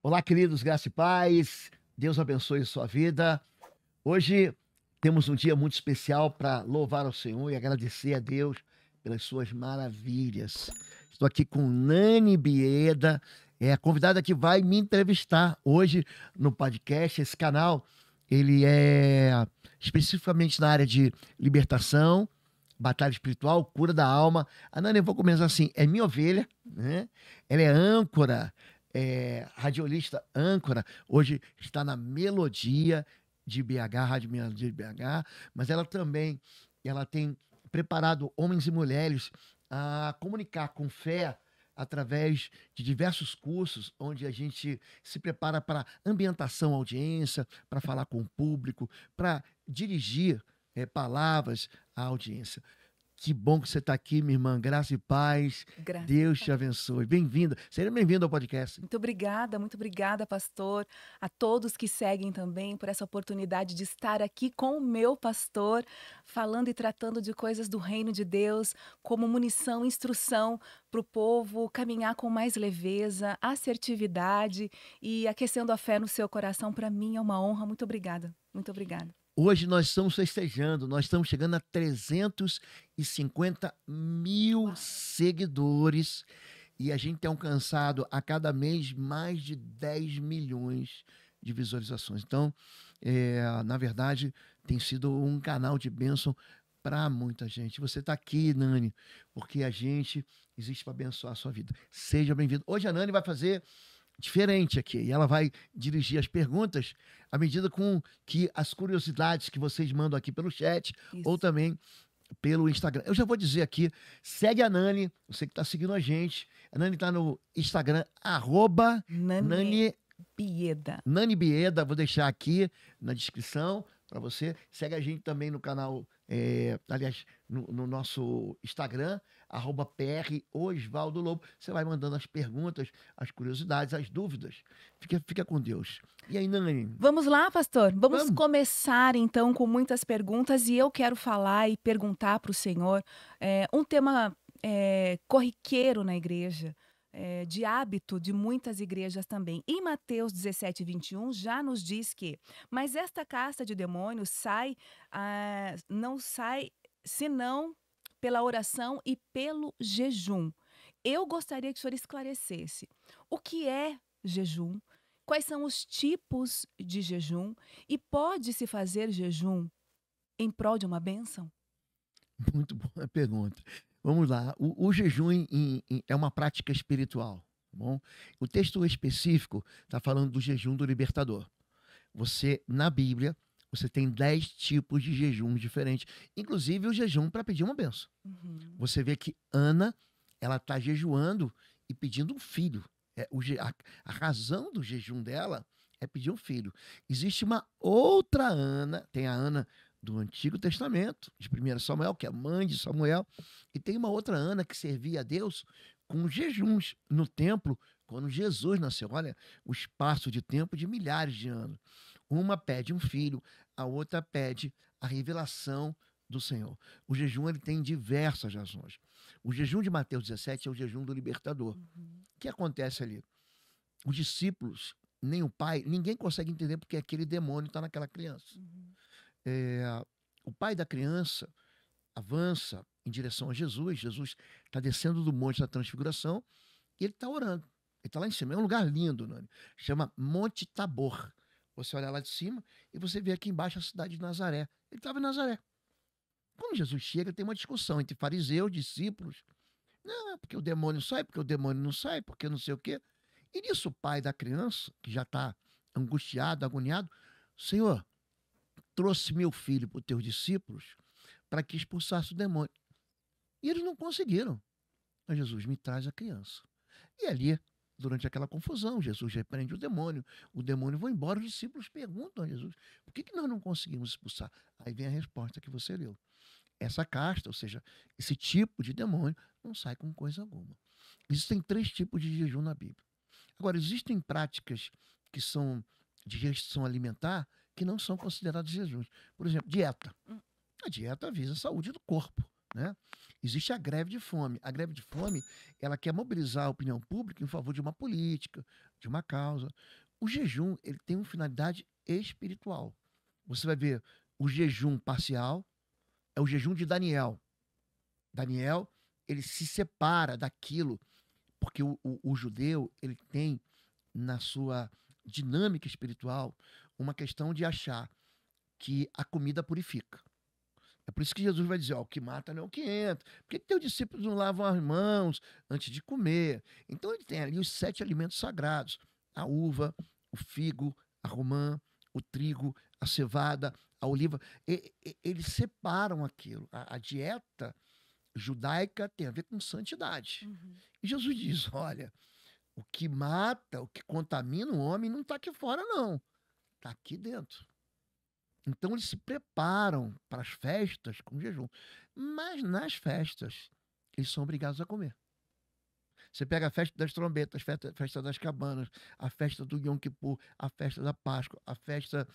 Olá, queridos, graça e paz. Deus abençoe a sua vida. Hoje temos um dia muito especial para louvar ao Senhor e agradecer a Deus pelas suas maravilhas. Estou aqui com Nani Bieda, a convidada que vai me entrevistar hoje no podcast. Esse canal, ele é especificamente na área de libertação, batalha espiritual, cura da alma. A Nani, eu vou começar assim, é minha ovelha, né? Ela é âncora, radiolista âncora, hoje está na Melodia de BH, Rádio Melodia de BH, mas ela tem preparado homens e mulheres a comunicar com fé através de diversos cursos, onde a gente se prepara para ambientação, audiência, para falar com o público, para dirigir palavras à audiência. Que bom que você está aqui, minha irmã. Graça e paz. Graças Deus a te Deus. abençoe. Bem-vinda. Seja bem-vindo ao podcast. Muito obrigada, pastor. A todos que seguem também por essa oportunidade de estar aqui com o meu pastor, falando e tratando de coisas do reino de Deus, como munição, instrução para o povo caminhar com mais leveza, assertividade e aquecendo a fé no seu coração. Para mim é uma honra. Muito obrigada. Muito obrigada. Hoje nós estamos festejando, nós estamos chegando a 350 mil Uau. seguidores e a gente tem alcançado a cada mês mais de 10 milhões de visualizações. Então, na verdade, tem sido um canal de bênção para muita gente. Você está aqui, Nani, porque a gente existe para abençoar a sua vida. Seja bem-vindo. Hoje a Nani vai fazer diferente aqui. E ela vai dirigir as perguntas à medida com que as curiosidades que vocês mandam aqui pelo chat ou Isso. também pelo Instagram. Eu já vou dizer aqui, segue a Nani, você que está seguindo a gente. A Nani está no Instagram, Nani Nani, Bieda. Nani Bieda, vou deixar aqui na descrição para você. Segue a gente também no canal, aliás, no nosso Instagram, @PR Osvaldo Lobo. Você vai mandando as perguntas, as curiosidades, as dúvidas. Fica com Deus. E aí, Nani? Vamos lá, pastor? Vamos Vamos? começar então com muitas perguntas e eu quero falar e perguntar para o Senhor um tema corriqueiro na igreja, de hábito de muitas igrejas também. Em Mateus 17:21 já nos diz que, mas esta casta de demônios não sai senão pela oração e pelo jejum. Eu gostaria que o senhor esclarecesse o que é jejum. Quais são os tipos de jejum? E pode-se fazer jejum em prol de uma bênção? Muito boa pergunta. Vamos lá. O jejum é uma prática espiritual, tá bom? O texto específico está falando do jejum do libertador. Na Bíblia, você tem 10 tipos de jejuns diferentes, inclusive o jejum para pedir uma benção. Uhum. Você vê que Ana, ela está jejuando e pedindo um filho. A razão do jejum dela é pedir um filho. Existe uma outra Ana, tem a Ana do Antigo Testamento, de 1 Samuel, que é a mãe de Samuel, e tem uma outra Ana que servia a Deus com jejuns no templo quando Jesus nasceu. Olha, o espaço de tempo de milhares de anos. Uma pede um filho, a outra pede a revelação do Senhor. O jejum ele tem diversas razões. O jejum de Mateus 17 é o jejum do libertador. Uhum. O que acontece ali? Os discípulos, nem o pai, ninguém consegue entender porque aquele demônio está naquela criança. Uhum. É, o pai da criança avança em direção a Jesus. Jesus está descendo do Monte da Transfiguração e ele está orando. Ele está lá em cima. É um lugar lindo, Nani. Chama Monte Tabor. Você olha lá de cima e você vê aqui embaixo a cidade de Nazaré. Ele estava em Nazaré. Quando Jesus chega, tem uma discussão entre fariseus, discípulos. Não, porque o demônio sai, porque o demônio não sai, porque não sei o quê. E nisso o pai da criança, que já está angustiado, agoniado, Senhor, trouxe meu filho para os teus discípulos para que expulsasse o demônio. E eles não conseguiram. Mas Jesus me traz a criança. E ali, durante aquela confusão, Jesus repreende o demônio vai embora, os discípulos perguntam a Jesus, por que nós não conseguimos expulsar? Aí vem a resposta que você leu. Essa casta, ou seja, esse tipo de demônio, não sai com coisa alguma. Existem 3 tipos de jejum na Bíblia. Agora, existem práticas que são de restrição alimentar que não são consideradas jejuns. Por exemplo, dieta. Hum. A dieta visa a saúde do corpo. né? Existe a greve de fome. A greve de fome, ela quer mobilizar a opinião pública em favor de uma política, de uma causa. O jejum, ele tem uma finalidade espiritual. Você vai ver o jejum parcial, é o jejum de Daniel. Daniel, ele se separa daquilo, porque o judeu, ele tem na sua dinâmica espiritual uma questão de achar que a comida purifica. É por isso que Jesus vai dizer, ó, o que mata não é o que entra. Porque teus discípulos não lavam as mãos antes de comer. Então ele tem ali os 7 alimentos sagrados. A uva, o figo, a romã, o trigo, a cevada, a oliva. Eles separam aquilo. A dieta judaica tem a ver com santidade. Uhum. E Jesus diz, olha, o que mata, o que contamina o homem não está aqui fora, não. Está aqui dentro. Então eles se preparam para as festas com jejum. Mas nas festas, eles são obrigados a comer. Você pega a festa das trombetas, a festa das cabanas, a festa do Yom Kippur, a festa da Páscoa, a festa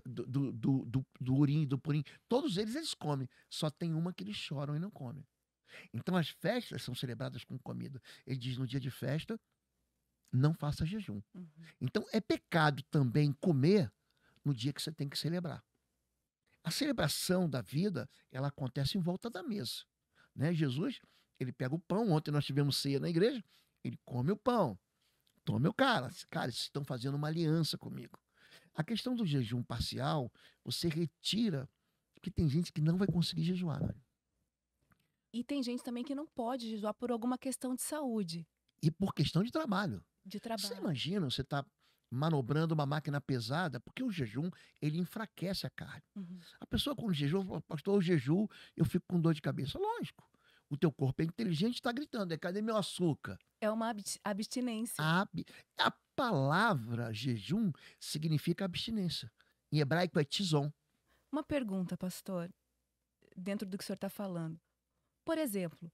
do Urim e do Purim. Todos eles comem. Só tem uma que eles choram e não comem. Então as festas são celebradas com comida. Ele diz no dia de festa, não faça jejum. Uhum. Então é pecado também comer no dia que você tem que celebrar. A celebração da vida, ela acontece em volta da mesa, né? Jesus, ele pega o pão, ontem nós tivemos ceia na igreja, ele come o pão, tome o cálice. Cara, vocês estão fazendo uma aliança comigo. A questão do jejum parcial, você retira, porque tem gente que não vai conseguir jejuar, né? E tem gente também que não pode jejuar por alguma questão de saúde, E por questão de trabalho. de Você trabalho. imagina, você está manobrando uma máquina pesada, porque o jejum, ele enfraquece a carne. Uhum. A pessoa com jejum, fala, pastor, o jejum, eu fico com dor de cabeça. Lógico, o teu corpo é inteligente, está gritando, cadê meu açúcar? É uma abstinência. A palavra jejum significa abstinência. Em hebraico é tizom. Uma pergunta, pastor, dentro do que o senhor está falando. Por exemplo,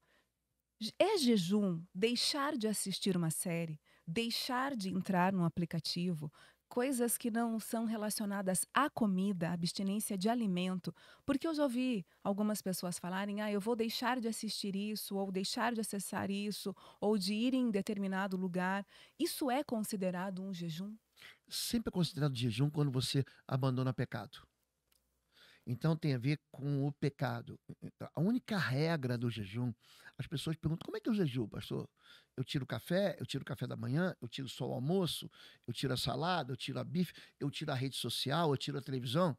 é jejum deixar de assistir uma série, deixar de entrar num aplicativo, coisas que não são relacionadas à comida, à abstinência de alimento? Porque eu já ouvi algumas pessoas falarem, eu vou deixar de assistir isso, ou deixar de acessar isso, ou de ir em determinado lugar. Isso é considerado um jejum? Sempre é considerado jejum quando você abandona pecado. Então tem a ver com o pecado. A única regra do jejum, as pessoas perguntam: como é que é o jejum, pastor? Eu tiro o café da manhã, eu tiro só o almoço, eu tiro a salada, eu tiro a bife, eu tiro a rede social, eu tiro a televisão.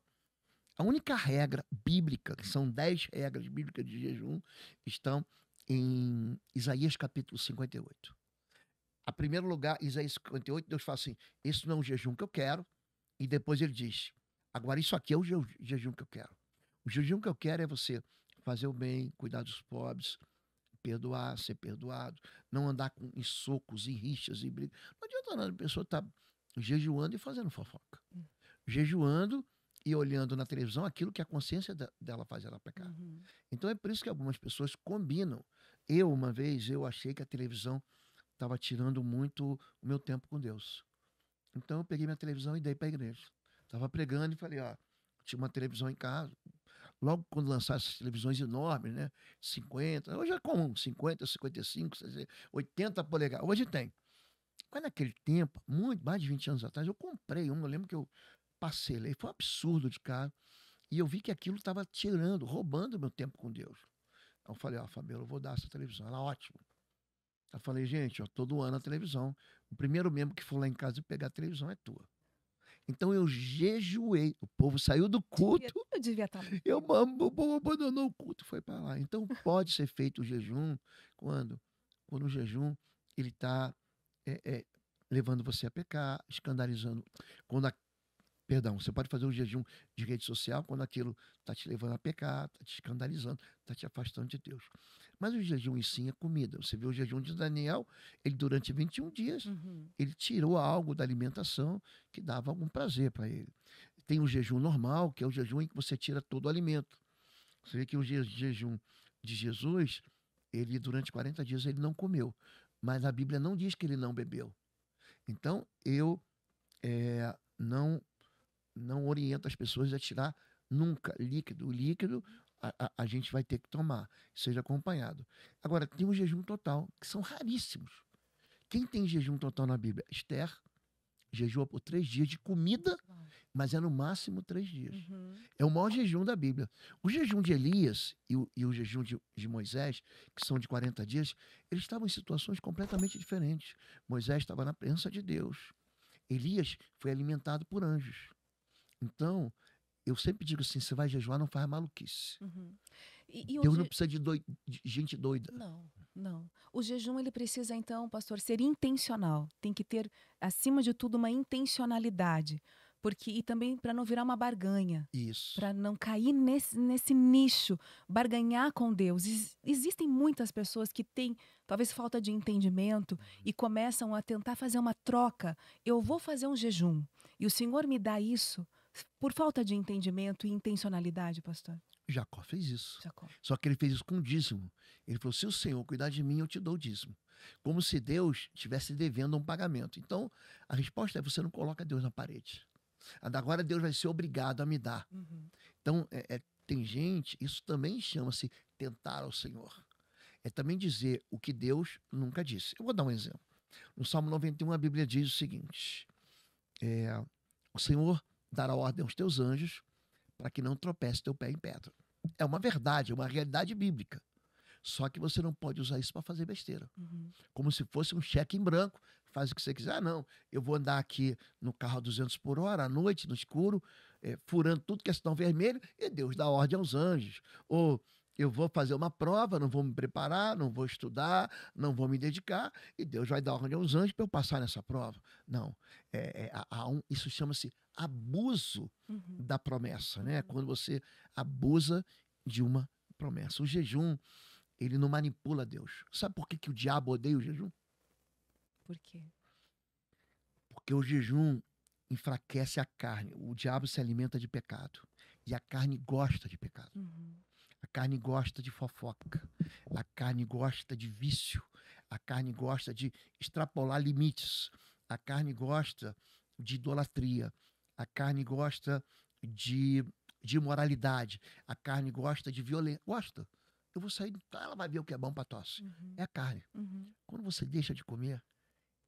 A única regra bíblica, que são 10 regras bíblicas de jejum, estão em Isaías capítulo 58. A primeiro lugar, Isaías 58, Deus fala assim: esse não é um jejum que eu quero. E depois ele diz: agora isso aqui é o jejum que eu quero. O jejum que eu quero é você fazer o bem, cuidar dos pobres, perdoar, ser perdoado, não andar em socos, em rixas, em brigas. Não adianta nada, a pessoa estar jejuando e fazendo fofoca. Jejuando e olhando na televisão aquilo que a consciência dela faz ela pecar. Uhum. Então é por isso que algumas pessoas combinam. Eu, uma vez, eu achei que a televisão estava tirando muito o meu tempo com Deus. Então eu peguei minha televisão e dei para a igreja. Estava pregando e falei, ó, tinha uma televisão em casa. Logo quando lançaram essas televisões enormes, né? 50, hoje é comum, 50, 55, 80 polegadas. Hoje tem. Mas naquele tempo, muito mais de 20 anos atrás, eu comprei uma. Eu lembro que eu passei lá e foi um absurdo de caro. E eu vi que aquilo estava tirando, roubando meu tempo com Deus. Então eu falei, ó, Fabiola, eu vou dar essa televisão. Ela, ótimo. Eu falei, gente, ó, todo ano a televisão. O primeiro membro que for lá em casa e pegar a televisão é tua. Então eu jejuei. O povo saiu do culto. Eu devia estar lá. O povo abandonou o culto e foi para lá. Então pode ser feito o jejum quando? Quando o jejum ele está levando você a pecar, escandalizando. Quando Perdão, você pode fazer o jejum de rede social quando aquilo está te levando a pecar, está te escandalizando, está te afastando de Deus. Mas o jejum em si é comida. Você vê o jejum de Daniel, ele durante 21 dias, Uhum. ele tirou algo da alimentação que dava algum prazer para ele. Tem o jejum normal, que é o jejum em que você tira todo o alimento. Você vê que o jejum de Jesus, ele durante 40 dias ele não comeu. Mas a Bíblia não diz que ele não bebeu. Então, eu não oriento as pessoas a tirar nunca líquido. O líquido, a gente vai ter que tomar, seja acompanhado. Agora, tem o jejum total, que são raríssimos. Quem tem jejum total na Bíblia? Esther jejua por 3 dias de comida, Uau. mas é no máximo 3 dias. Uhum. É o maior jejum da Bíblia. O jejum de Elias e o jejum de Moisés, que são de 40 dias, eles estavam em situações completamente diferentes. Moisés estava na presença de Deus. Elias foi alimentado por anjos. Então, eu sempre digo assim, você vai jejuar, não faz maluquice. Uhum. E o Deus não precisa de gente doida. Não, não. O jejum ele precisa então, pastor, ser intencional. Tem que ter, acima de tudo, uma intencionalidade, porque e também para não virar uma barganha, Isso. para não cair nesse nicho, barganhar com Deus. Existem muitas pessoas que têm talvez falta de entendimento e começam a tentar fazer uma troca. Eu vou fazer um jejum e o Senhor me dá isso por falta de entendimento e intencionalidade, pastor. Jacó fez isso. Jacó. Só que ele fez isso com dízimo. Ele falou: se o Senhor cuidar de mim, eu te dou o dízimo. Como se Deus estivesse devendo um pagamento. Então, a resposta é: você não coloca Deus na parede. Agora Deus vai ser obrigado a me dar. Uhum. Então, tem gente, isso também chama-se tentar ao Senhor. É também dizer o que Deus nunca disse. Eu vou dar um exemplo. No Salmo 91, a Bíblia diz o seguinte: o Senhor dará ordem aos teus anjos para que não tropece teu pé em pedra. É uma verdade, é uma realidade bíblica. Só que você não pode usar isso para fazer besteira. Uhum. Como se fosse um cheque em branco. Faz o que você quiser. Ah, não, eu vou andar aqui no carro a 200 por hora, à noite, no escuro, furando tudo que é sinal vermelho, e Deus dá ordem aos anjos. Ou eu vou fazer uma prova, não vou me preparar, não vou estudar, não vou me dedicar, e Deus vai dar ordem aos anjos para eu passar nessa prova. Não. Isso chama-se abuso Uhum. da promessa, né? Quando você abusa de uma promessa. O jejum, ele não manipula Deus. Sabe por que o diabo odeia o jejum? Por quê? Porque o jejum enfraquece a carne. O diabo se alimenta de pecado. E a carne gosta de pecado. Uhum. A carne gosta de fofoca. A carne gosta de vício. A carne gosta de extrapolar limites. A carne gosta de idolatria. A carne gosta de imoralidade. A carne gosta de violência. Gosta. Eu vou sair, ela vai ver o que é bom para tosse. Uhum. É a carne. Uhum. Quando você deixa de comer,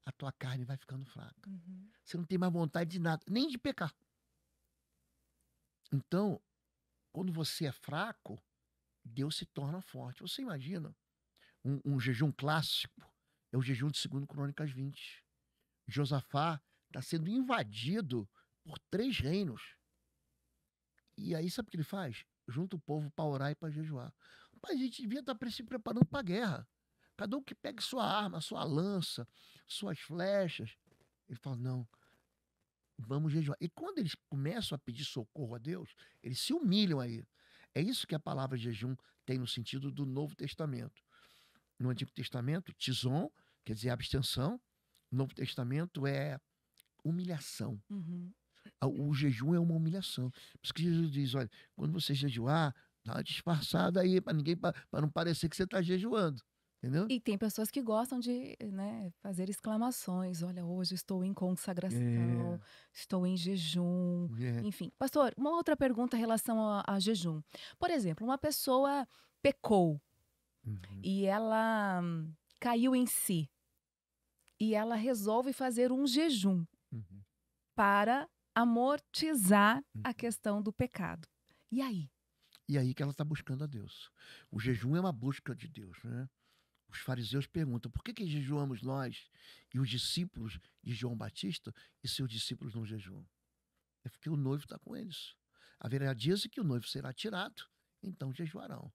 a tua carne vai ficando fraca. Uhum. Você não tem mais vontade de nada, nem de pecar. Então, quando você é fraco, Deus se torna forte. Você imagina um jejum clássico, é o jejum de 2 Crônicas 20. Josafá está sendo invadido por 3 reinos. E aí, sabe o que ele faz? Junta o povo para orar e para jejuar. Mas a gente devia estar se preparando para a guerra. Cada um que pegue sua arma, sua lança, suas flechas. Ele fala: não, vamos jejuar. E quando eles começam a pedir socorro a Deus, eles se humilham aí. É isso que a palavra jejum tem no sentido do Novo Testamento. No Antigo Testamento, tizom, quer dizer abstenção. No Novo Testamento é humilhação. Uhum. O jejum é uma humilhação. Por isso que Jesus diz: olha, quando você jejuar, dá uma disfarçada aí, para não parecer que você está jejuando. Entendeu? E tem pessoas que gostam de, né, fazer exclamações. Olha, hoje estou em consagração, estou em jejum. É. Enfim. Pastor, uma outra pergunta em relação a jejum. Por exemplo, uma pessoa pecou Uhum. e ela caiu em si. E ela resolve fazer um jejum Uhum. para amortizar a questão do pecado. E aí? E aí que ela está buscando a Deus. O jejum é uma busca de Deus, né? Os fariseus perguntam: por que jejuamos nós e os discípulos de João Batista e seus discípulos não jejuam? É porque o noivo está com eles. Haverá dias em que o noivo será tirado, então jejuarão.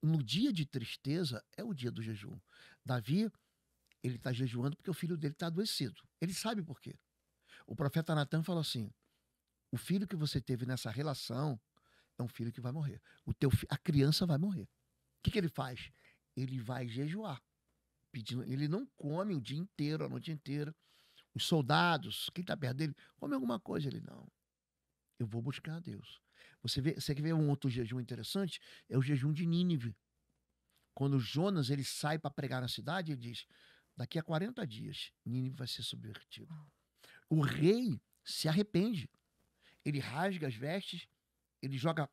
No dia de tristeza é o dia do jejum. Davi, ele está jejuando porque o filho dele está adoecido. Ele sabe por quê. O profeta Natan falou assim: o filho que você teve nessa relação é um filho que vai morrer. A criança vai morrer. O que ele faz? Ele vai jejuar. Ele não come o dia inteiro, a noite inteira. Os soldados, quem está perto dele, come alguma coisa. Ele: não, eu vou buscar a Deus. Você quer ver um outro jejum interessante? É o jejum de Nínive. Quando Jonas ele sai para pregar na cidade, ele diz: daqui a 40 dias, Nínive vai ser subvertido. O rei se arrepende. Ele rasga as vestes, ele joga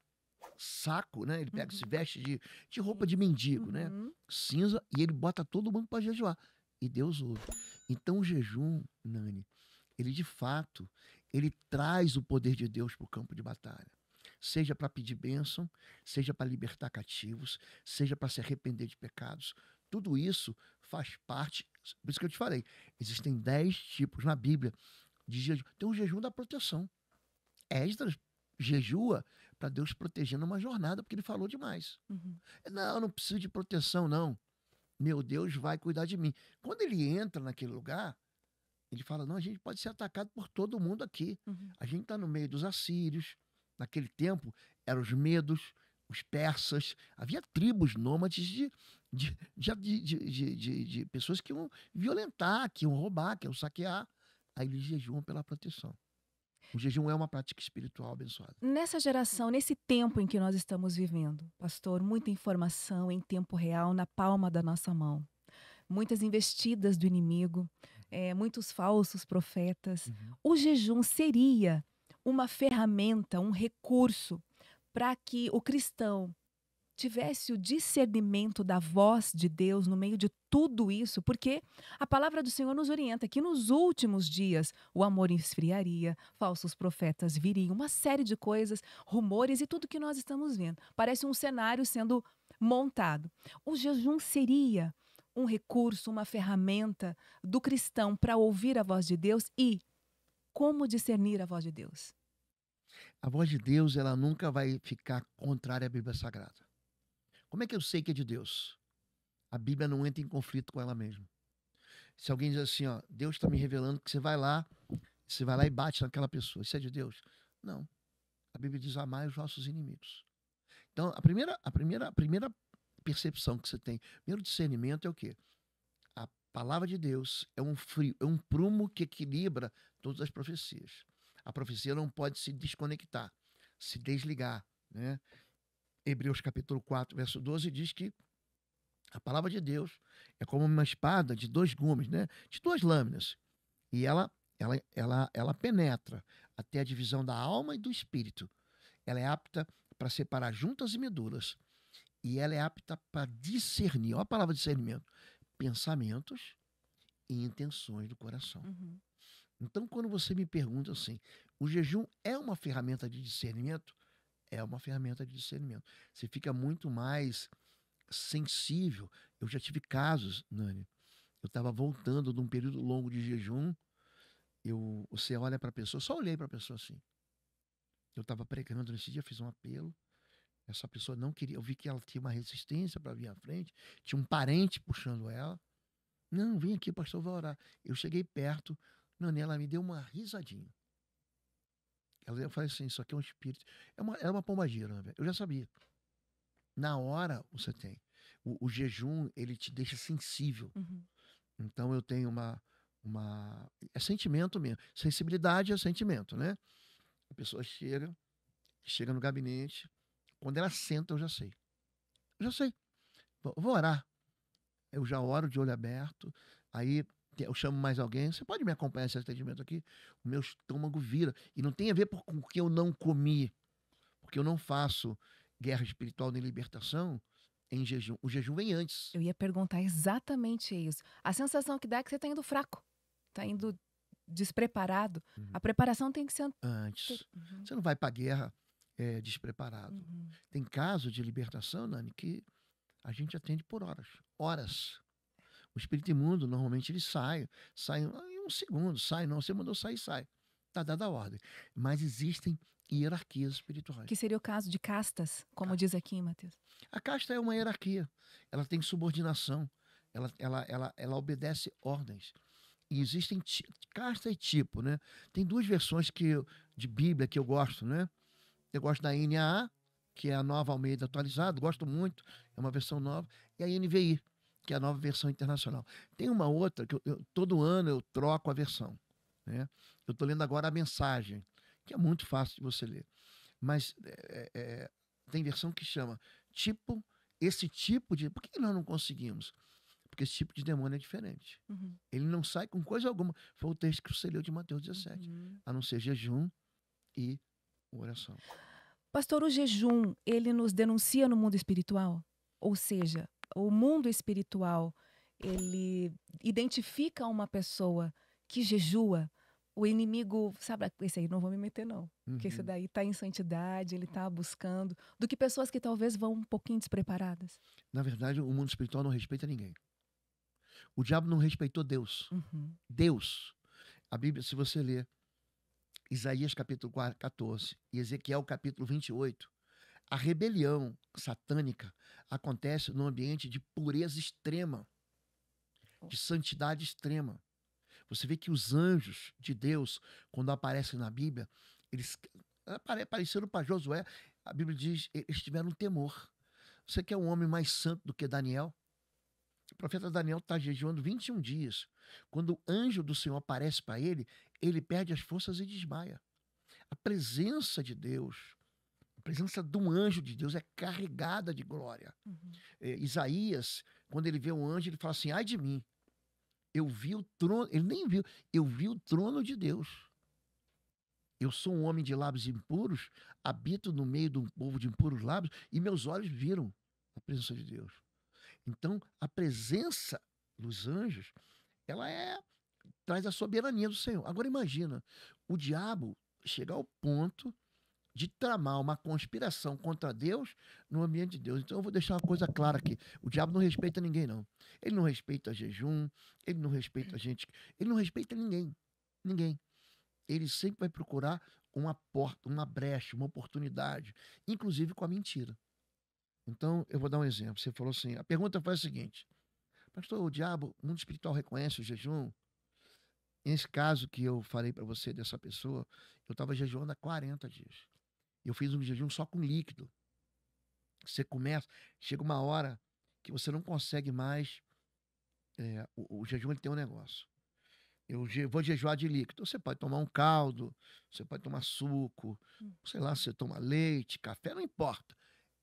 saco, né? Ele pega, se Uhum. veste de roupa de mendigo, né? Uhum. Cinza, e ele bota todo mundo para jejuar. E Deus ouve. Então o jejum, Nani, ele de fato, ele traz o poder de Deus para o campo de batalha. Seja para pedir bênção, seja para libertar cativos, seja para se arrepender de pecados. Tudo isso faz parte, por isso que eu te falei, existem 10 tipos na Bíblia de jejum. Tem o jejum da proteção. Esdras jejua para Deus proteger numa jornada, porque ele falou demais. Uhum. Não, não preciso de proteção, não. Meu Deus vai cuidar de mim. Quando ele entra naquele lugar, ele fala: não, a gente pode ser atacado por todo mundo aqui. Uhum. A gente está no meio dos assírios. Naquele tempo, eram os medos, os persas. Havia tribos nômades de pessoas que iam violentar, que iam roubar, que iam saquear. Aí eles jejuam pela proteção. O jejum é uma prática espiritual abençoada. Nessa geração, nesse tempo em que nós estamos vivendo, pastor, muita informação em tempo real na palma da nossa mão, muitas investidas do inimigo, muitos falsos profetas. Uhum. O jejum seria uma ferramenta, um recurso para que o cristão tivesse o discernimento da voz de Deus no meio de tudo isso, porque a palavra do Senhor nos orienta que nos últimos dias o amor esfriaria, falsos profetas viriam, uma série de coisas, rumores e tudo que nós estamos vendo. Parece um cenário sendo montado. O jejum seria um recurso, uma ferramenta do cristão para ouvir a voz de Deus e como discernir a voz de Deus. A voz de Deus, ela nunca vai ficar contrária à Bíblia Sagrada. Como é que eu sei que é de Deus? A Bíblia não entra em conflito com ela mesma. Se alguém diz assim, ó, Deus está me revelando que você vai lá e bate naquela pessoa, isso é de Deus? Não. A Bíblia diz: amai os vossos inimigos. Então, a primeira percepção que você tem, o primeiro discernimento é o quê? A palavra de Deus é um frio, é um prumo que equilibra todas as profecias. A profecia não pode se desconectar, se desligar, né? Hebreus capítulo 4, verso 12 diz que a palavra de Deus é como uma espada de 2 gumes, né? De 2 lâminas. E ela penetra até a divisão da alma e do espírito. Ela é apta para separar juntas e medulas. E ela é apta para discernir, olha a palavra discernimento, pensamentos e intenções do coração. Uhum. Então, quando você me pergunta assim, o jejum é uma ferramenta de discernimento? É uma ferramenta de discernimento. Você fica muito mais sensível. Eu já tive casos, Nani. Eu estava voltando de um período longo de jejum. Você olha para a pessoa, só olhei para a pessoa assim. Eu estava pregando nesse dia, fiz um apelo. Essa pessoa não queria. Eu vi que ela tinha uma resistência para vir à frente. Tinha um parente puxando ela. Não, vem aqui, pastor, vai orar. Eu cheguei perto. Nani, ela me deu uma risadinha. Eu falei assim: isso aqui é um espírito. Era uma pombagira, né, velho? Eu já sabia. Na hora você tem. O jejum, ele te deixa sensível. Uhum. Então eu tenho é sentimento mesmo. Sensibilidade é sentimento, né? A pessoa chega no gabinete. Quando ela senta, eu já sei. Eu já sei. Vou orar. Eu já oro de olho aberto. Aí eu chamo mais alguém. Você pode me acompanhar nesse atendimento aqui? O meu estômago vira. E não tem a ver com o que eu não comi. Porque eu não faço guerra espiritual nem libertação em jejum. O jejum vem antes. Eu ia perguntar exatamente isso. A sensação que dá é que você está indo fraco, está indo despreparado. Uhum. A preparação tem que ser Antes. Uhum. Você não vai para a guerra despreparado. Uhum. Tem casos de libertação, Nani, que a gente atende por horas. Horas. O espírito imundo, normalmente, ele sai em um segundo. Sai, não, você mandou sair, sai. Está dada a ordem. Mas existem hierarquias espirituais. Que seria o caso de castas, como diz aqui em Mateus. A casta é uma hierarquia. Ela tem subordinação. Ela obedece ordens. E existem casta e tipo, né? Tem 2 versões de Bíblia que eu gosto, né? Eu gosto da NAA, que é a Nova Almeida atualizada, gosto muito, é uma versão nova, e a NVI, que é a nova versão internacional. Tem uma outra que todo ano eu troco a versão, né? Eu estou lendo agora a Mensagem, que é muito fácil de você ler. Mas tem versão que chama esse tipo de... Por que nós não conseguimos? Porque esse tipo de demônio é diferente. Uhum. Ele não sai com coisa alguma. Foi o texto que você leu de Mateus 17. Uhum. A não ser jejum e oração. Pastor, o jejum, ele nos denuncia no mundo espiritual? Ou seja, o mundo espiritual, ele identifica uma pessoa que jejua, o inimigo, sabe, esse aí não vou me meter não, porque esse Uhum. daí tá em santidade, ele tá buscando, do que pessoas que talvez vão um pouquinho despreparadas. Na verdade, o mundo espiritual não respeita ninguém. O diabo não respeitou Deus. Uhum. Deus. A Bíblia, se você ler Isaías capítulo 14 e Ezequiel capítulo 28, a rebelião satânica acontece num ambiente de pureza extrema, de santidade extrema. Você vê que os anjos de Deus, quando aparecem na Bíblia, eles apareceram para Josué, a Bíblia diz, eles tiveram temor. Você quer um homem mais santo do que Daniel? O profeta Daniel está jejuando 21 dias. Quando o anjo do Senhor aparece para ele, ele perde as forças e desmaia. A presença de Deus, a presença de um anjo de Deus é carregada de glória. Uhum. Isaías, quando ele vê um anjo, ele fala assim: ai de mim, eu vi o trono, ele nem viu, eu vi o trono de Deus. Eu sou um homem de lábios impuros, habito no meio de um povo de impuros lábios, e meus olhos viram a presença de Deus. Então, a presença dos anjos, ela traz a soberania do Senhor. Agora imagina, o diabo chegar ao ponto de tramar uma conspiração contra Deus no ambiente de Deus. Então eu vou deixar uma coisa clara aqui. O diabo não respeita ninguém, não. Ele não respeita jejum, ele não respeita gente, ele não respeita ninguém. Ninguém. Ele sempre vai procurar uma porta, uma brecha, uma oportunidade, inclusive com a mentira. Então, eu vou dar um exemplo. Você falou assim, a pergunta foi a seguinte: pastor, o diabo, o mundo espiritual reconhece o jejum? Nesse caso que eu falei para você dessa pessoa, eu estava jejuando há 40 dias. Eu fiz um jejum só com líquido. Você começa, chega uma hora que você não consegue mais. O jejum ele tem um negócio. Vou jejuar de líquido. Você pode tomar um caldo, você pode tomar suco, sei lá, você toma leite, café, não importa.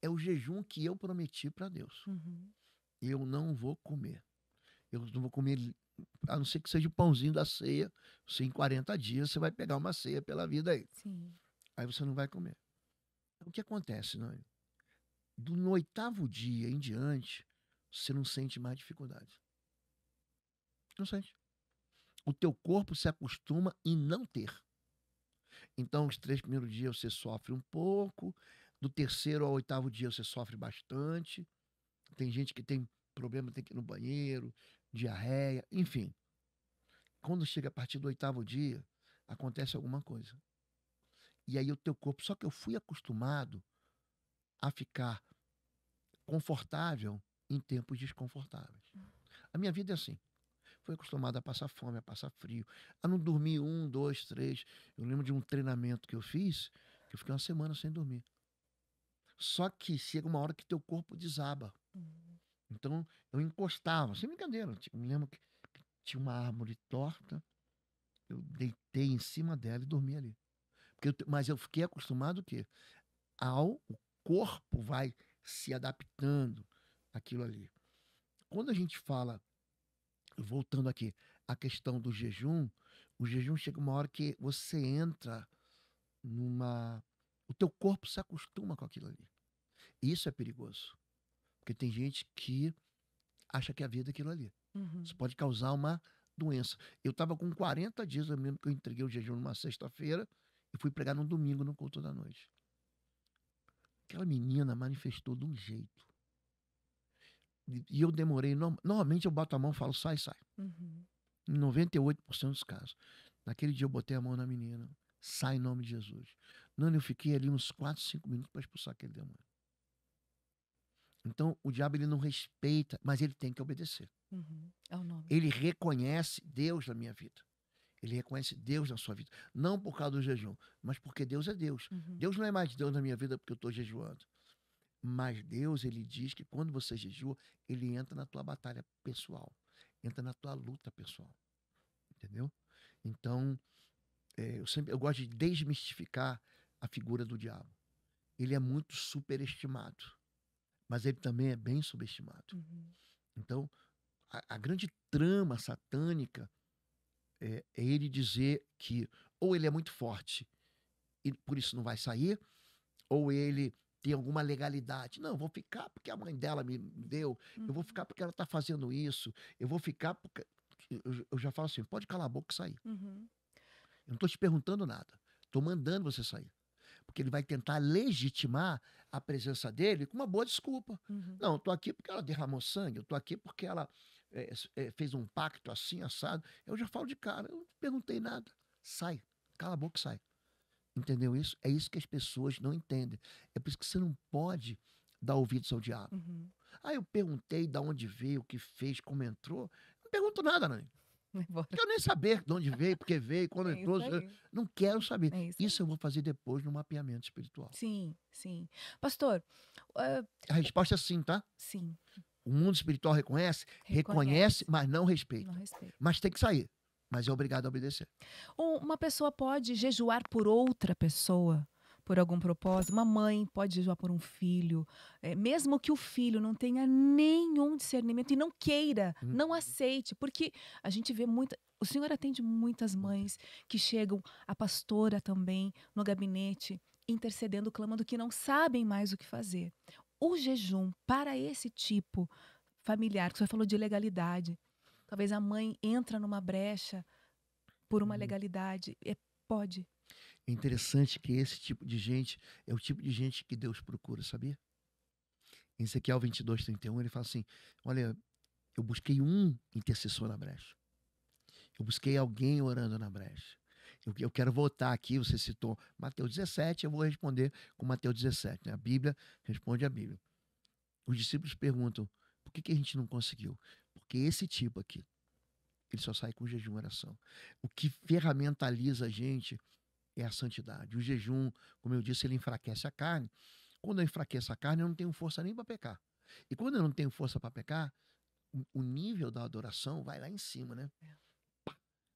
É o jejum que eu prometi para Deus. Uhum. Eu não vou comer. Eu não vou comer, a não ser que seja o pãozinho da ceia. Você, em 40 dias, você vai pegar uma ceia pela vida aí. Sim. Aí você não vai comer. O que acontece, Nani? No 8º dia em diante, você não sente mais dificuldade. Não sente. O teu corpo se acostuma em não ter. Então, os 3 primeiros dias você sofre um pouco, do 3º ao 8º dia você sofre bastante. Tem gente que tem problema, tem que ir no banheiro, diarreia, enfim. Quando chega a partir do 8º dia, acontece alguma coisa. E aí o teu corpo, só que eu fui acostumado a ficar confortável em tempos desconfortáveis. A minha vida é assim. Fui acostumado a passar fome, a passar frio, a não dormir 1, 2, 3. Eu lembro de um treinamento que eu fiz, que eu fiquei uma semana sem dormir. Só que chega uma hora que teu corpo desaba. Uhum. Então, eu encostava, sem brincadeira. Eu me lembro que tinha uma árvore torta, eu deitei em cima dela e dormi ali. Mas eu fiquei acostumado o quê? O corpo vai se adaptando àquilo ali. Quando a gente fala, voltando aqui, a questão do jejum, o jejum chega uma hora que você entra numa. O teu corpo se acostuma com aquilo ali. E isso é perigoso. Porque tem gente que acha que a vida é aquilo ali. Uhum. Isso pode causar uma doença. Eu estava com 40 dias, eu lembro que eu entreguei o jejum numa sexta-feira e fui pregar no domingo no culto da noite. Aquela menina manifestou de um jeito. E eu demorei. Normalmente eu boto a mão e falo, sai, sai. Uhum. Em 98% dos casos. Naquele dia eu botei a mão na menina. Sai em nome de Jesus. Não, eu fiquei ali uns 4, 5 minutos para expulsar aquele demônio. Então, o diabo ele não respeita, mas ele tem que obedecer. Uhum. É o nome. Ele reconhece Deus na minha vida. Ele reconhece Deus na sua vida. Não por causa do jejum, mas porque Deus é Deus. Uhum. Deus não é mais Deus na minha vida porque eu estou jejuando. Mas Deus, ele diz que quando você jejua, ele entra na tua batalha pessoal. Entra na tua luta pessoal. Entendeu? Então, eu gosto de desmistificar a figura do diabo. Ele é muito superestimado, mas ele também é bem subestimado. Uhum. Então, a grande trama satânica é ele dizer que ou ele é muito forte e por isso não vai sair, ou ele tem alguma legalidade. Não, eu vou ficar porque a mãe dela me deu, eu vou ficar porque ela está fazendo isso, eu vou ficar porque. Eu já falo assim: pode calar a boca e sair. Uhum. Eu não estou te perguntando nada, estou mandando você sair. Porque ele vai tentar legitimar a presença dele com uma boa desculpa. Uhum. Não, eu estou aqui porque ela derramou sangue, eu estou aqui porque ela fez um pacto assim, assado. Eu já falo de cara, eu não perguntei nada. Sai, cala a boca e sai. Entendeu isso? É isso que as pessoas não entendem. É por isso que você não pode dar ouvidos ao diabo. Uhum. Ah, eu perguntei de onde veio, o que fez, como entrou. Não pergunto nada, não. Vai embora. Quero nem saber de onde veio, porque veio, quando É entrou. isso aí. Não quero saber. É isso aí. Isso eu vou fazer depois no mapeamento espiritual. Sim, sim. Pastor, A resposta é sim, tá? sim, O mundo espiritual reconhece, reconhece, mas não respeita. não respeito. Mas tem que sair. Mas é obrigado a obedecer. Uma pessoa pode jejuar por outra pessoa, por algum propósito. Uma mãe pode jejuar por um filho, mesmo que o filho não tenha nenhum discernimento e não queira, não aceite, porque a gente vê muita. O senhor atende muitas mães que chegam, a pastora também, no gabinete, intercedendo, clamando que não sabem mais o que fazer. O jejum para esse tipo familiar, que você falou de legalidade, talvez a mãe entra numa brecha por uma legalidade, pode. É interessante que esse tipo de gente é o tipo de gente que Deus procura, sabia? Em Ezequiel 22:31, ele fala assim: olha, eu busquei um intercessor na brecha. Eu busquei alguém orando na brecha. Eu quero voltar aqui, você citou Mateus 17, eu vou responder com Mateus 17. Né? A Bíblia responde a Bíblia. Os discípulos perguntam, por que a gente não conseguiu? Porque esse tipo aqui, ele só sai com jejum e oração. O que ferramentaliza a gente é a santidade. O jejum, como eu disse, ele enfraquece a carne. Quando eu enfraqueço a carne, eu não tenho força nem para pecar. E quando eu não tenho força para pecar, o nível da adoração vai lá em cima, né?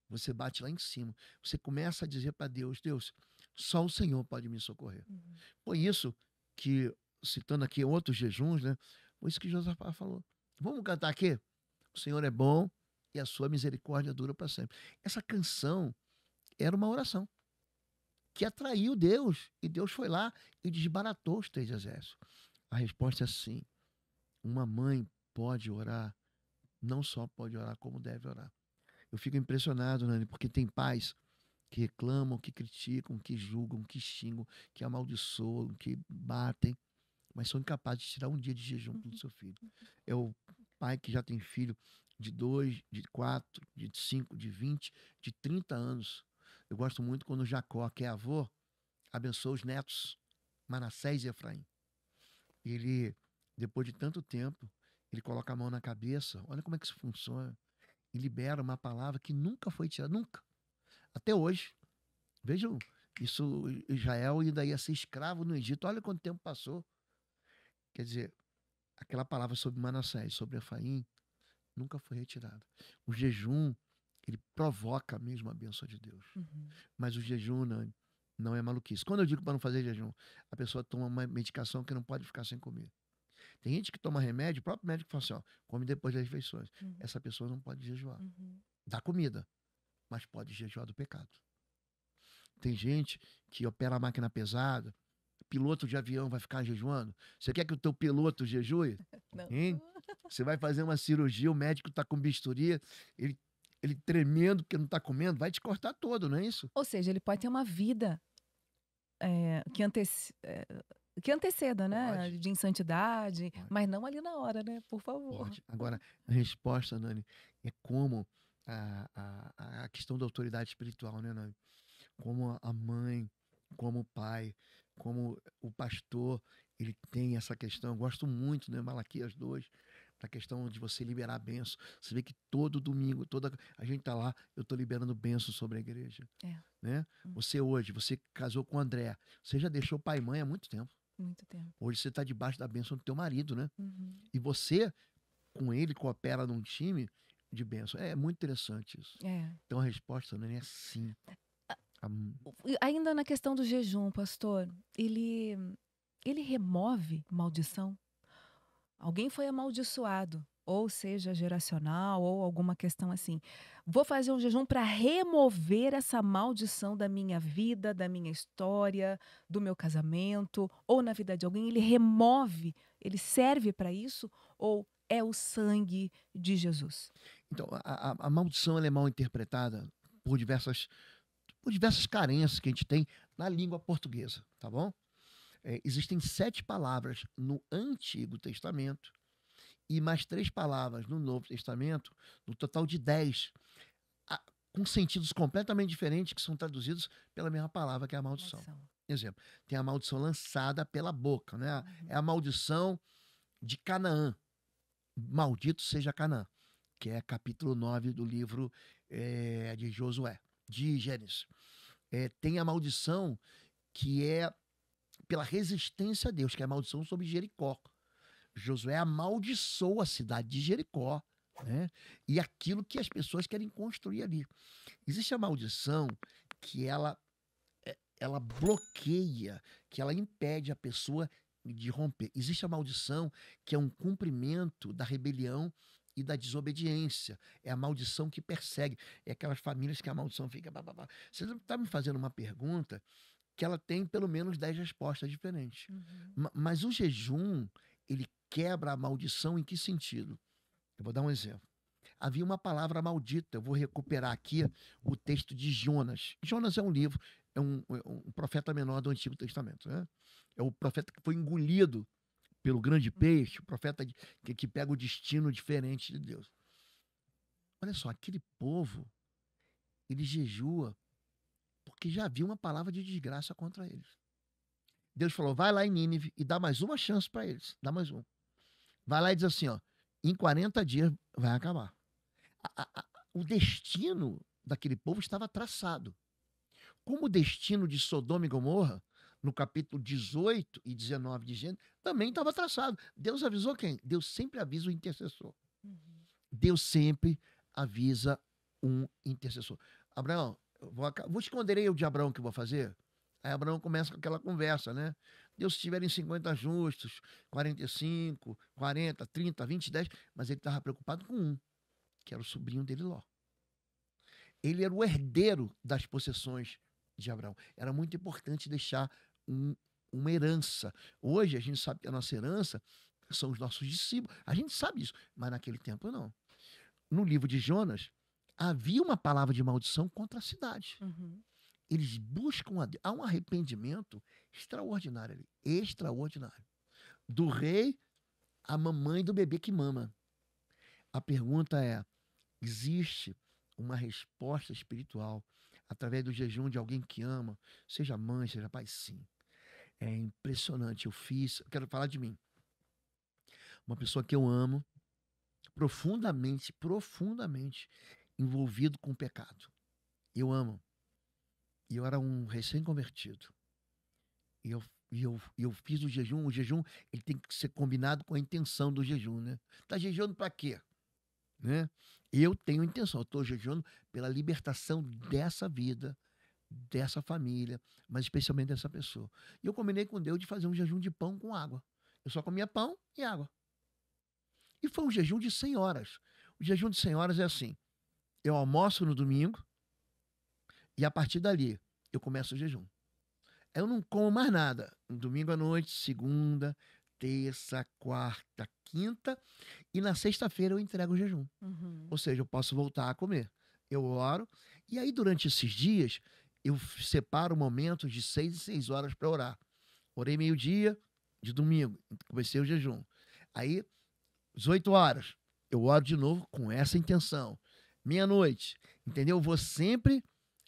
Você bate lá em cima. Você começa a dizer para Deus, Deus, só o Senhor pode me socorrer. Foi isso que, citando aqui outros jejuns, né? Foi isso que Josafá falou. Vamos cantar aqui? O Senhor é bom e a sua misericórdia dura para sempre. Essa canção era uma oração que atraiu Deus. E Deus foi lá e desbaratou os 3 exércitos. A resposta é sim. Uma mãe pode orar, não só pode orar, como deve orar. Eu fico impressionado, Nani, porque tem pais que reclamam, que criticam, que julgam, que xingam, que amaldiçoam, que batem, mas são incapazes de tirar um dia de jejum do seu filho. É o pai que já tem filho de 2, de 4, de 5, de 20, de 30 anos. Eu gosto muito quando Jacó, que é avô, abençoa os netos, Manassés e Efraim. Ele, depois de tanto tempo, ele coloca a mão na cabeça, olha como é que isso funciona, e libera uma palavra que nunca foi tirada, nunca. Até hoje. Vejam, isso, Israel ainda ia ser escravo no Egito, olha quanto tempo passou. Quer dizer, aquela palavra sobre Manassés, sobre Efraim, nunca foi retirada. O jejum, ele provoca mesmo a bênção de Deus. Mas o jejum não é maluquice. Quando eu digo para não fazer jejum, a pessoa toma uma medicação que não pode ficar sem comer. Tem gente que toma remédio, o próprio médico fala assim, ó, come depois das refeições. Essa pessoa não pode jejuar. Dá comida, mas pode jejuar do pecado. Tem gente que opera a máquina pesada, piloto de avião vai ficar jejuando. Você quer que o teu piloto jejue? Não. Hein? Você vai fazer uma cirurgia, o médico está com bisturi, ele tremendo porque não está comendo, vai te cortar todo, não é isso? Ou seja, ele pode ter uma vida que anteceda, né? Pode. De insantidade, Pode. mas não ali na hora, né? Por favor. Pode. Agora, a resposta, Nani, é como a questão da autoridade espiritual, né, Nani? Como a mãe, como o pai, como o pastor, ele tem essa questão. Eu gosto muito, né, Malaquias 2, da questão de você liberar a benção. Você vê que todo domingo, a gente tá lá, eu tô liberando benção sobre a igreja. Né? Você hoje, você casou com o André, você já deixou pai e mãe há muito tempo. Muito tempo. Hoje você está debaixo da bênção do teu marido, né? E você, com ele, coopera num time de bênção. É muito interessante isso. Então a resposta, né, é sim. Ainda na questão do jejum, pastor, ele remove maldição? Alguém foi amaldiçoado ou seja geracional ou alguma questão assim. Vou fazer um jejum para remover essa maldição da minha vida, da minha história, do meu casamento ou na vida de alguém. Ele remove, ele serve para isso ou é o sangue de Jesus? Então, a maldição ela é mal interpretada por diversas carências que a gente tem na língua portuguesa, tá bom? Existem 7 palavras no Antigo Testamento e mais 3 palavras no Novo Testamento, no total de 10, a- com sentidos completamente diferentes que são traduzidos pela mesma palavra, que é a maldição. Maldição. Exemplo, tem a maldição lançada pela boca, né? É Uhum. a maldição de Canaã. Maldito seja Canaã, que é capítulo 9 do livro de Josué, de Gênesis. Tem a maldição que é pela resistência a Deus, que é a maldição sobre Jericó. Josué amaldiçoou a cidade de Jericó, né? E aquilo que as pessoas querem construir ali. Existe a maldição que ela bloqueia, que ela impede a pessoa de romper. Existe a maldição que é um cumprimento da rebelião e da desobediência. É a maldição que persegue. É aquelas famílias que a maldição fica. Você está me fazendo uma pergunta que ela tem pelo menos 10 respostas diferentes. Uhum. Mas o jejum, ele quebra a maldição em que sentido? Eu vou dar um exemplo. Havia uma palavra maldita. Eu vou recuperar aqui o texto de Jonas. Jonas é um livro, é um profeta menor do Antigo Testamento. Né? É o profeta que foi engolido pelo grande peixe, o profeta que pega o destino diferente de Deus. Olha só, aquele povo, ele jejua porque já havia uma palavra de desgraça contra eles. Deus falou: vai lá em Nínive e dá mais uma chance para eles. Dá mais um. Vai lá e diz assim: ó, em 40 dias vai acabar. O destino daquele povo estava traçado. Como o destino de Sodoma e Gomorra, no capítulo 18 e 19 de Gênesis, também estava traçado. Deus avisou quem? Deus sempre avisa o intercessor. Uhum. Deus sempre avisa um intercessor. Abraão, vou esconder aí o de Abraão que eu vou fazer. Aí Abraão começa com aquela conversa, né? Deus, se tiverem 50 justos, 45, 40, 30, 20, 10, mas ele estava preocupado com um, que era o sobrinho dele, Ló. Ele era o herdeiro das possessões de Abraão. Era muito importante deixar um, uma herança. Hoje a gente sabe que a nossa herança são os nossos discípulos. A gente sabe isso, mas naquele tempo não. No livro de Jonas, havia uma palavra de maldição contra a cidade. Uhum. Eles buscam a Deus. Há um arrependimento extraordinário ali. Extraordinário. Do rei à mamãe do bebê que mama. A pergunta é: existe uma resposta espiritual através do jejum de alguém que ama, seja mãe, seja pai? Sim. É impressionante. Eu quero falar de mim. Uma pessoa que eu amo, profundamente, profundamente envolvido com o pecado. Eu amo. E eu era um recém-convertido. E eu fiz o jejum. O jejum ele tem que ser combinado com a intenção do jejum, né? Tá jejuando para quê? Né? Eu tenho intenção. Eu estou jejuando pela libertação dessa vida, dessa família, mas especialmente dessa pessoa. E eu combinei com Deus de fazer um jejum de pão com água. Eu só comia pão e água. E foi um jejum de 100 horas. O jejum de 100 horas é assim: eu almoço no domingo e a partir dali eu começo o jejum. Eu não como mais nada. No domingo à noite, segunda, terça, quarta, quinta e na sexta-feira eu entrego o jejum. Uhum. Ou seja, eu posso voltar a comer. Eu oro e aí durante esses dias eu separo momentos de 6 em 6 horas para orar. Orei meio-dia de domingo, comecei o jejum. Aí 18 horas, eu oro de novo com essa intenção. Meia-noite, entendeu? Eu vou sempre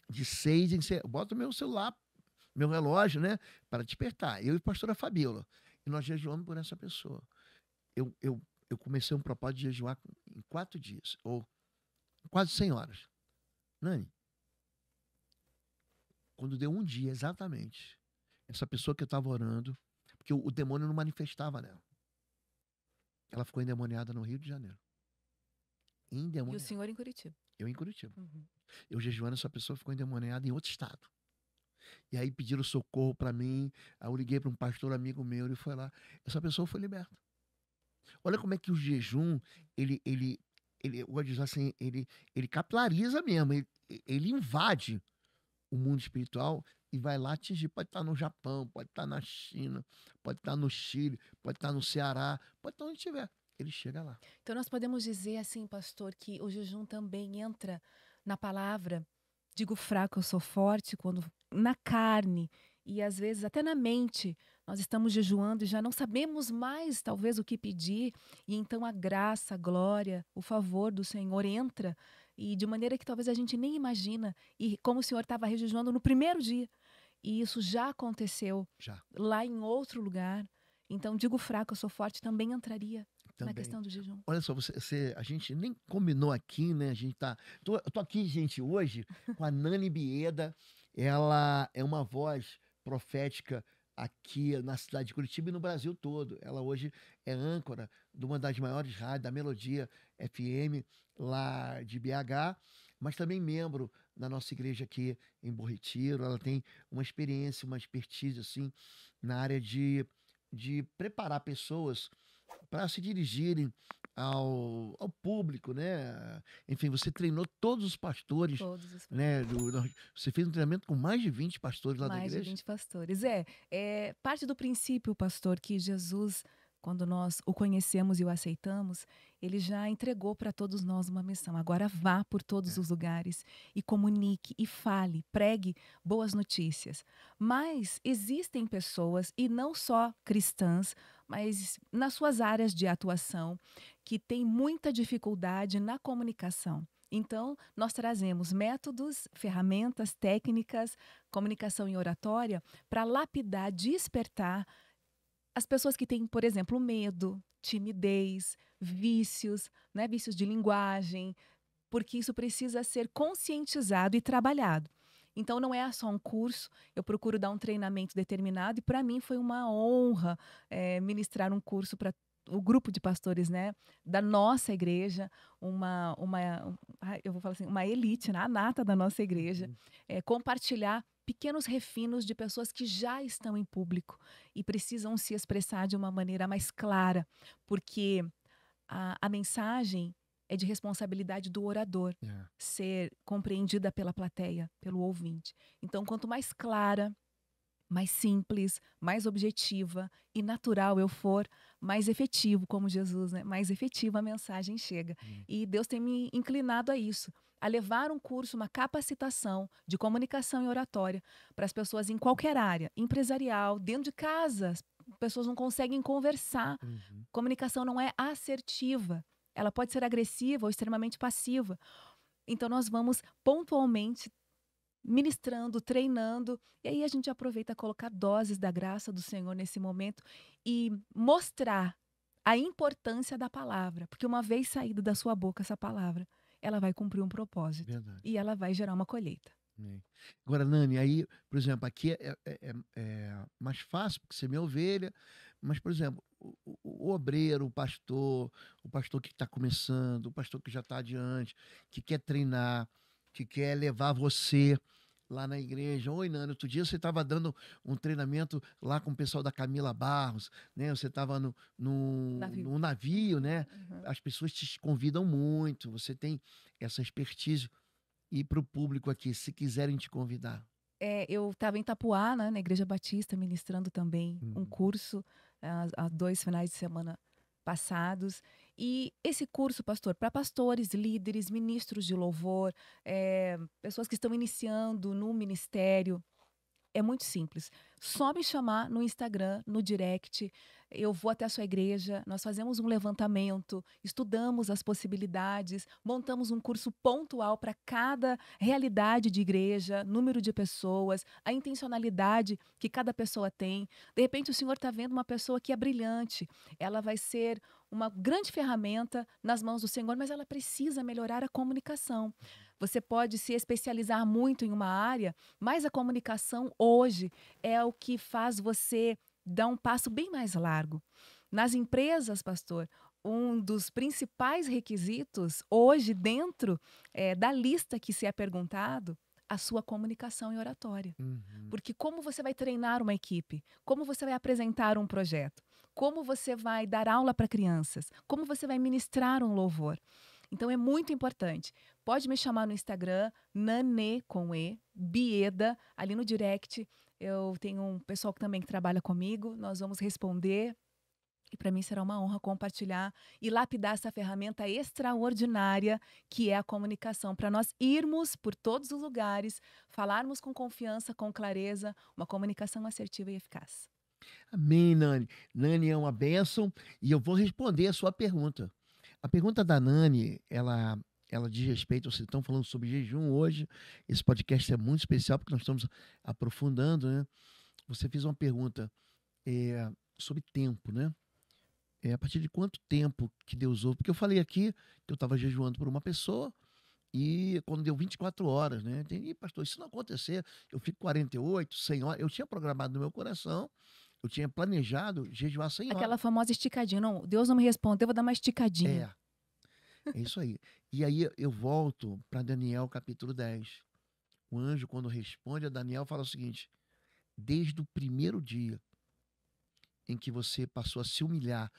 de 6 em 6. Eu boto meu celular, meu relógio, né? Para despertar. Eu e a pastora Fabíola. E nós jejuamos por essa pessoa. Eu, eu, eu comecei um propósito de jejuar em 4 dias, ou quase 100 horas. Nani, quando deu um dia exatamente, essa pessoa que eu estava orando, porque o demônio não manifestava nela. Ela ficou endemoniada no Rio de Janeiro. E o Endemoniada. senhor em Curitiba? Eu em Curitiba. Uhum. Eu jejuando, essa pessoa ficou endemoniada em outro estado. E aí pediram socorro para mim. Aí eu liguei para um pastor amigo meu, ele foi lá. Essa pessoa foi liberta. Olha como é que o jejum, eu vou dizer assim, ele capilariza mesmo, ele invade o mundo espiritual e vai lá atingir. Pode estar no Japão, pode estar na China, pode estar no Chile, pode estar no Ceará, pode estar onde estiver. Ele chega lá. Então nós podemos dizer assim, pastor, que o jejum também entra na palavra, digo fraco, eu sou forte, quando na carne e às vezes até na mente, nós estamos jejuando e já não sabemos mais talvez o que pedir, e então a graça, a glória, o favor do Senhor entra e de maneira que talvez a gente nem imagina, e como o Senhor estava jejuando no primeiro dia, e isso já aconteceu Já, lá em outro lugar. Então digo fraco, eu sou forte também entraria na também. questão do jejum. Olha só, a gente nem combinou aqui, né? A gente tá. Eu tô aqui, gente, hoje com a Nani Bieda. Ela é uma voz profética aqui na cidade de Curitiba e no Brasil todo. Ela hoje é âncora de uma das maiores rádios, da Melodia FM, lá de BH, mas também membro da nossa igreja aqui em Bom Retiro. Ela tem uma experiência, uma expertise, assim, na área de preparar pessoas para se dirigirem ao público, né? Enfim, você treinou todos os pastores, Todos os né? Você fez um treinamento com mais de 20 pastores lá da mais de igreja? 20 pastores. É parte do princípio, pastor, que Jesus, quando nós o conhecemos e o aceitamos, ele já entregou para todos nós uma missão. Agora vá por todos É, os lugares e comunique e fale, pregue boas notícias. Mas existem pessoas, e não só cristãs, mas nas suas áreas de atuação, que têm muita dificuldade na comunicação. Então, nós trazemos métodos, ferramentas, técnicas, comunicação e oratória para lapidar, despertar as pessoas que têm, por exemplo, medo, timidez, vícios, né, vícios de linguagem, porque isso precisa ser conscientizado e trabalhado. Então não é só um curso, eu procuro dar um treinamento determinado e para mim foi uma honra ministrar um curso para o grupo de pastores, né, da nossa igreja, eu vou falar assim, uma elite, né, a nata da nossa igreja, uhum, compartilhar pequenos refinos de pessoas que já estão em público e precisam se expressar de uma maneira mais clara, porque a mensagem é de responsabilidade do orador é, ser compreendida pela plateia, pelo ouvinte. Então, quanto mais clara, mais simples, mais objetiva e natural eu for, mais efetivo, como Jesus, né? Mais efetiva a mensagem chega. hum, E Deus tem me inclinado a isso, a levar um curso, uma capacitação de comunicação e oratória para as pessoas em qualquer área, empresarial, dentro de casa. As pessoas não conseguem conversar. uhum. Comunicação não é assertiva. Ela pode ser agressiva ou extremamente passiva. Então, nós vamos pontualmente ministrando, treinando, e aí a gente aproveita a colocar doses da graça do Senhor nesse momento e mostrar a importância da palavra, porque uma vez saída da sua boca essa palavra, ela vai cumprir um propósito Verdade. e ela vai gerar uma colheita. É. Agora, Nani, aí, por exemplo, aqui é mais fácil, porque você é minha ovelha, mas, por exemplo, o obreiro, o pastor que está começando, o pastor que já está adiante, que quer treinar, que quer levar você lá na igreja. Oi, Nani, outro dia você estava dando um treinamento lá com o pessoal da Camila Barros, né? Você estava Navio. no navio, né? Uhum. As pessoas te convidam muito, você tem essa expertise. E para o público aqui, se quiserem te convidar. Eu estava em Itapuá, né, na Igreja Batista, ministrando também um Uhum. curso há 2 finais de semana passados. E esse curso, pastor, para pastores, líderes, ministros de louvor, pessoas que estão iniciando no ministério, é muito simples. Só me chamar no Instagram, no direct. Eu vou até a sua igreja, nós fazemos um levantamento, estudamos as possibilidades, montamos um curso pontual para cada realidade de igreja, número de pessoas, a intencionalidade que cada pessoa tem. De repente, o Senhor está vendo uma pessoa que é brilhante, ela vai ser uma grande ferramenta nas mãos do Senhor, mas ela precisa melhorar a comunicação. Você pode se especializar muito em uma área, mas a comunicação hoje é o que faz você dar um passo bem mais largo. Nas empresas, pastor, um dos principais requisitos hoje dentro da lista que se é perguntado, a sua comunicação e oratória. Uhum. Porque como você vai treinar uma equipe? Como você vai apresentar um projeto? como você vai dar aula para crianças, como você vai ministrar um louvor. Então é muito importante. Pode me chamar no Instagram, Nane com E, Bieda, ali no direct. Eu tenho um pessoal que também trabalha comigo, nós vamos responder. E para mim será uma honra compartilhar e lapidar essa ferramenta extraordinária que é a comunicação, para nós irmos por todos os lugares, falarmos com confiança, com clareza, uma comunicação assertiva e eficaz. Amém, Nani. Nani é uma bênção e eu vou responder a sua pergunta. A pergunta da Nani, ela diz respeito, vocês estão falando sobre jejum hoje. Esse podcast é muito especial porque nós estamos aprofundando, né? Você fez uma pergunta sobre tempo, né? A partir de quanto tempo que Deus ouve? Porque eu falei aqui que eu estava jejuando por uma pessoa e quando deu 24 horas, né? Entendi, pastor, isso não acontecer, eu fico 48, 100 horas. Eu tinha programado no meu coração, eu tinha planejado jejuar 100 horas. Aquela famosa esticadinha. Não, Deus não me respondeu, eu vou dar uma esticadinha. É isso aí. E aí eu volto para Daniel capítulo 10. O anjo, quando responde a Daniel, fala o seguinte: desde o primeiro dia em que você passou a se humilhar,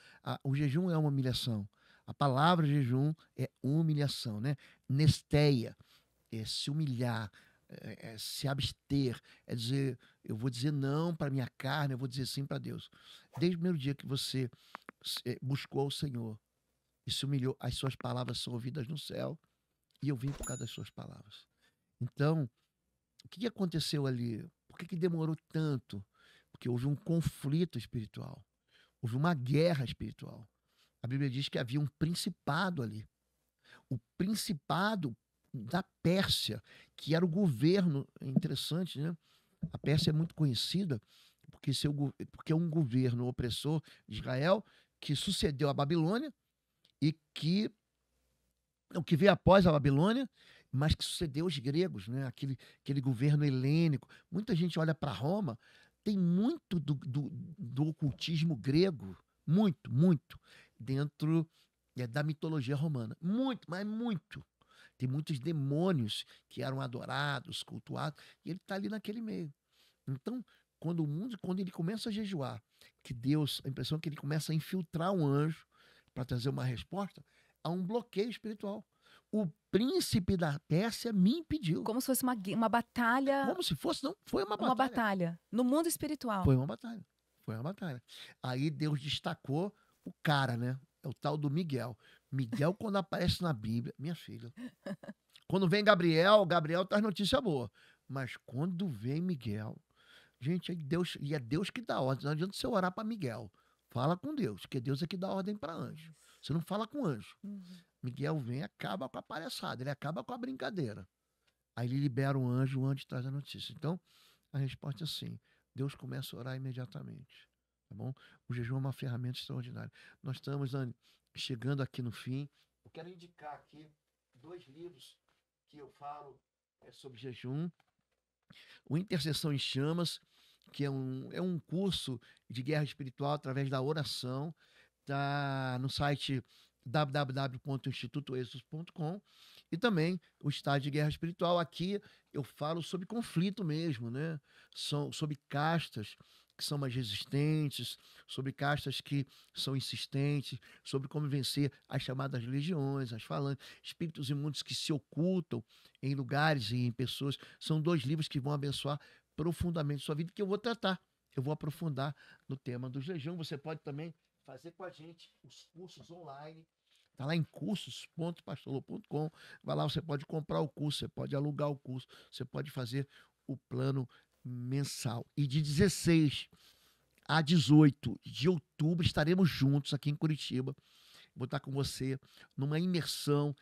o jejum é uma humilhação. A palavra jejum é humilhação, né? Nesteia é se humilhar, se abster, é dizer, eu vou dizer não para minha carne, eu vou dizer sim para Deus. Desde o primeiro dia que você buscou o Senhor e se humilhou, as suas palavras são ouvidas no céu e eu vim por causa das suas palavras. Então, o que aconteceu ali? Por que demorou tanto? Porque houve um conflito espiritual, houve uma guerra espiritual. A Bíblia diz que havia um principado ali. O principado da Pérsia, que era o governo, é interessante, né? A Pérsia é muito conhecida porque é um governo opressor de Israel que sucedeu a Babilônia e que o que veio após a Babilônia, mas que sucedeu os gregos, né? Aquele governo helênico. Muita gente olha para Roma, tem muito do ocultismo grego, muito, dentro da mitologia romana. Muito, mas muito. Tem muitos demônios que eram adorados, cultuados, e ele está ali naquele meio. Então, quando ele começa a jejuar, que Deus, a impressão é que ele começa a infiltrar um anjo para trazer uma resposta, há um bloqueio espiritual. O príncipe da Pérsia me impediu. Como se fosse uma batalha. Como se fosse, não, foi uma batalha. Uma batalha no mundo espiritual. Foi uma batalha. Foi uma batalha. Aí Deus destacou o cara, né? É o tal do Miguel. Miguel, quando aparece na Bíblia, minha filha. Quando vem Gabriel traz notícia boa. Mas quando vem Miguel, gente, é Deus que dá ordem. Não adianta você orar para Miguel. Fala com Deus, porque Deus é que dá ordem para anjo. Você não fala com anjo. Miguel vem e acaba com a palhaçada, ele acaba com a brincadeira. Aí ele libera o anjo traz a notícia. Então, a resposta é sim. Deus começa a orar imediatamente. Tá bom? O jejum é uma ferramenta extraordinária. Nós estamos, Dani, chegando aqui no fim. Eu quero indicar aqui 2 livros que eu falo sobre jejum. O Intercessão em Chamas, que é um curso de guerra espiritual através da oração. Está no site www.institutoexos.com e também o estágio de guerra espiritual. Aqui eu falo sobre conflito mesmo, né? Sobre castas que são mais resistentes, sobre castas que são insistentes, sobre como vencer as chamadas legiões, as falanges, espíritos imundos que se ocultam em lugares e em pessoas. São 2 livros que vão abençoar profundamente sua vida, que eu vou tratar. Eu vou aprofundar no tema do jejum. Você pode também fazer com a gente os cursos online. Está lá em cursos.pastorlô.com. Vai lá, você pode comprar o curso, você pode alugar o curso, você pode fazer o plano mensal. E de 16 a 18 de outubro estaremos juntos aqui em Curitiba. Vou estar com você numa imersão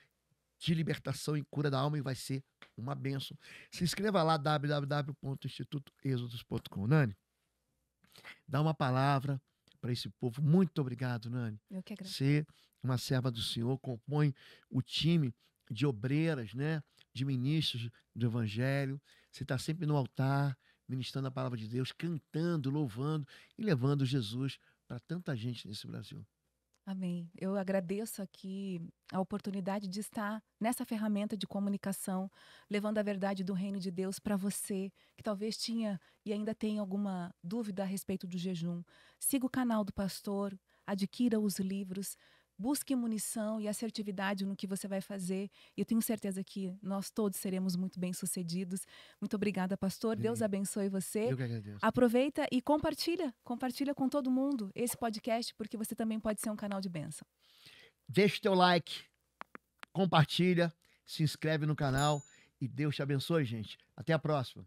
de libertação e cura da alma e vai ser uma bênção. Se inscreva lá, www.institutoexodos.com. Nani, dá uma palavra para esse povo. Muito obrigado, Nani. Eu que agradeço. Você, uma serva do Senhor, compõe o time de obreiras, né? De ministros do Evangelho. Você está sempre no altar, ministrando a palavra de Deus, cantando, louvando e levando Jesus para tanta gente nesse Brasil. Amém. Eu agradeço aqui a oportunidade de estar nessa ferramenta de comunicação, levando a verdade do reino de Deus para você, que talvez tinha e ainda tem alguma dúvida a respeito do jejum. Siga o canal do pastor, adquira os livros, busque munição e assertividade no que você vai fazer. E eu tenho certeza que nós todos seremos muito bem-sucedidos. Muito obrigada, pastor. Deus Amém. abençoe você. Eu que agradeço. Aproveita e compartilha com todo mundo esse podcast, porque você também pode ser um canal de bênção. Deixa o teu like, compartilha, se inscreve no canal e Deus te abençoe, gente. Até a próxima.